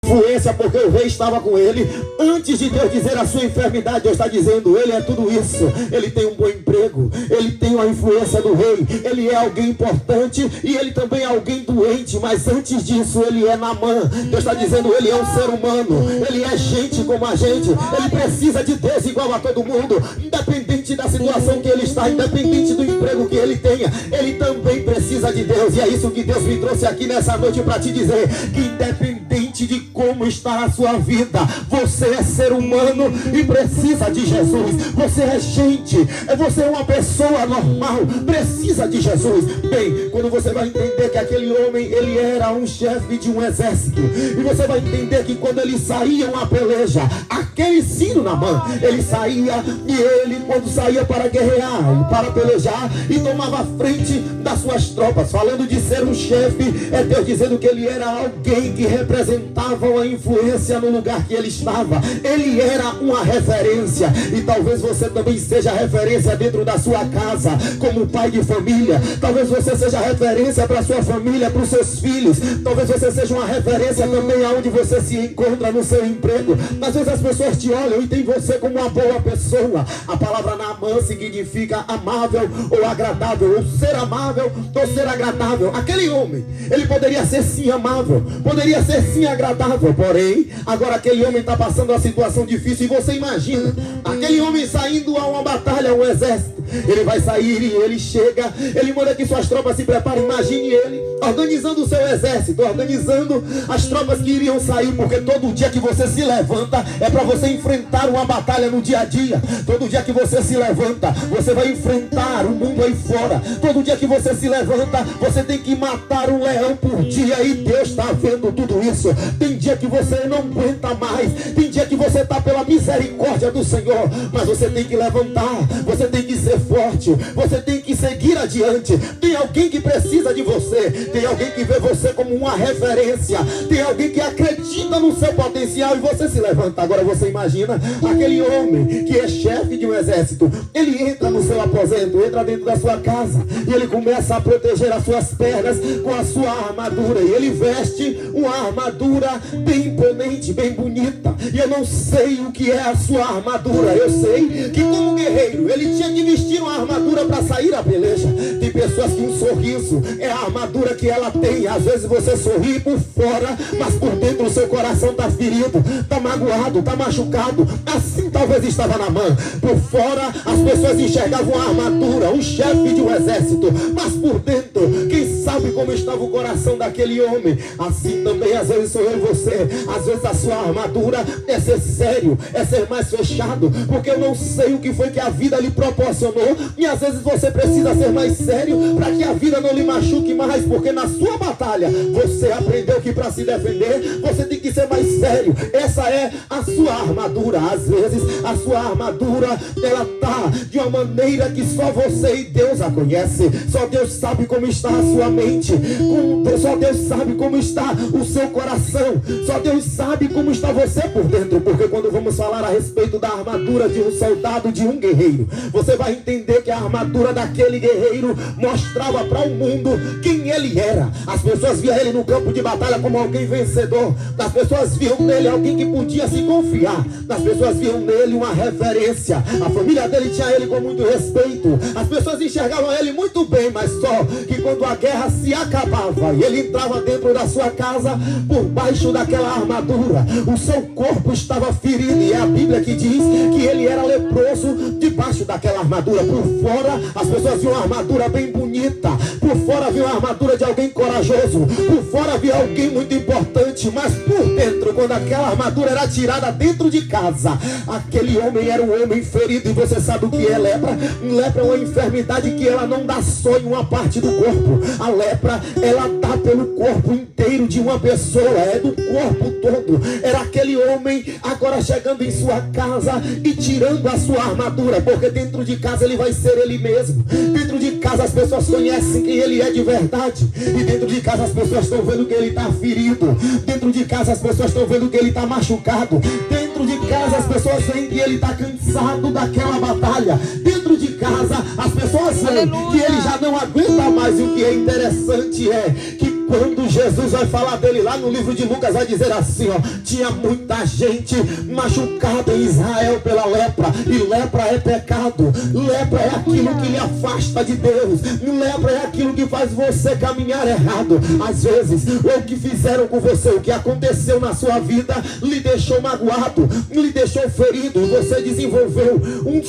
influência, porque o rei estava com ele. Antes de Deus dizer a sua enfermidade, Deus está dizendo: ele é tudo isso. Ele tem um bom emprego, ele tem a influência do rei, ele é alguém importante e ele também é alguém doente. Mas antes disso, ele é Naamã. Deus está dizendo: ele é um ser humano, ele é gente como a gente, ele precisa de Deus igual a todo mundo, independente da situação que ele está, independente do emprego que ele tenha, ele também precisa de Deus. E é isso que Deus me trouxe aqui nessa noite para te dizer: que independente de como está a sua vida, você é ser humano e precisa de Jesus. Você é gente, você é uma pessoa normal, precisa de Jesus. Bem, quando você vai entender que aquele homem, ele era um chefe de um exército, e você vai entender que quando eles saíam a peleja, aquele Ciro Naamã, ele saía, e ele quando saía para guerrear, para pelejar, e tomava frente das suas tropas. Falando de ser um chefe, é Deus dizendo que ele era alguém que representava a influência no lugar que ele estava. Ele era uma referência, e talvez você também seja referência dentro da sua casa, como pai de família. Talvez você seja referência para a sua família, para os seus filhos. Talvez você seja uma referência também aonde você se encontra no seu emprego. Às vezes as pessoas te olham e tem você como uma boa pessoa. A palavra Naamã significa amável ou agradável, ou ser amável ou ser agradável. Aquele homem, ele poderia ser sim amável, poderia ser sim agradável, porém, agora aquele homem está passando uma situação difícil. E você imagina, aquele homem saindo a uma batalha, a um exército. Ele vai sair e ele chega, ele manda que suas tropas se preparem. Imagine ele organizando o seu exército, organizando as tropas que iriam sair, porque todo dia que você se levanta é para você enfrentar uma batalha no dia a dia. Todo dia que você se levanta, você vai enfrentar o mundo aí fora. Todo dia que você se levanta, você tem que matar um leão por dia, e Deus está vendo tudo isso. Tem dia que você não aguenta mais, tem dia que você está pela misericórdia do Senhor, mas você tem que levantar, você tem que ser forte, você tem que seguir adiante. Tem alguém que precisa de você, tem alguém que vê você como uma referência, tem alguém que acredita no seu potencial, e você se levanta. Agora você imagina aquele homem que é chefe de um exército. Ele entra no seu aposento, entra dentro da sua casa, e ele começa a proteger as suas pernas com a sua armadura, e ele veste uma armadura bem imponente, bem bonita. E eu não sei o que é a sua armadura, eu sei que como guerreiro ele tinha que vestir uma armadura para sair à peleja. Tem pessoas que um sorriso é a armadura que ela tem. Às vezes você sorri por fora, mas por dentro o seu coração está ferido, está magoado, está machucado. Assim talvez estava Naamã. Por fora as pessoas enxergavam a armadura, um chefe de um exército, mas por dentro, quem sabe como estava o coração daquele homem. Assim também às vezes sou eu e você. Às vezes a sua armadura é ser sério, é ser mais fechado, porque eu não sei o que foi que a vida lhe proporcionou, e às vezes você precisa ser mais sério para que a vida não lhe machuque mais, porque na sua batalha você aprendeu que para se defender você tem que ser mais sério. Essa é a sua armadura. Às vezes a sua armadura, ela tá de uma maneira que só você e Deus a conhece. Só Deus sabe como está a sua mente, só Deus sabe como está o seu coração, só Deus sabe como está você por dentro. Porque quando vamos falar a respeito da armadura de um soldado, de um guerreiro, você vai entender que a armadura daquele guerreiro mostrava para o mundo quem ele era. As pessoas viam ele no campo de batalha como alguém vencedor, as pessoas viam nele alguém que podia se confiar, as pessoas viam nele uma referência. A família dele tinha ele com muito respeito, as pessoas enxergavam ele muito bem, mas só que quando a guerra se acabava e ele entrava dentro da sua casa, por baixo daquela armadura o seu corpo estava ferido, e é a Bíblia que diz que ele era leproso debaixo daquela armadura. Por fora as pessoas viam uma armadura bem bonita, por fora viam uma armadura de alguém corajoso, por fora viam alguém muito importante, mas por dentro, quando aquela armadura era tirada dentro de casa, aquele homem era um homem ferido. E você sabe o que é lepra? Lepra é uma enfermidade que ela não dá só em uma parte do corpo. A lepra, ela dá pelo corpo inteiro de uma pessoa, é do corpo todo. Era aquele homem agora chegando em sua casa e tirando a sua armadura, porque dentro de casa ele vai ser ele mesmo. Dentro de casa as pessoas conhecem quem ele é de verdade, e dentro de casa as pessoas estão vendo que ele está ferido, dentro de casa as pessoas estão vendo que ele está machucado, dentro de casa as pessoas veem que ele está cansado daquela batalha, dentro de casa as pessoas veem que ele já não aguenta mais. E o que é interessante é que Quando Jesus vai falar dele lá no livro de Lucas, vai dizer assim, ó: tinha muita gente machucada em Israel pela lepra, e lepra é pecado, lepra é aquilo que lhe afasta de Deus, lepra é aquilo que faz você caminhar errado. Às vezes, o que fizeram com você, o que aconteceu na sua vida, lhe deixou magoado, lhe deixou ferido, e você desenvolveu um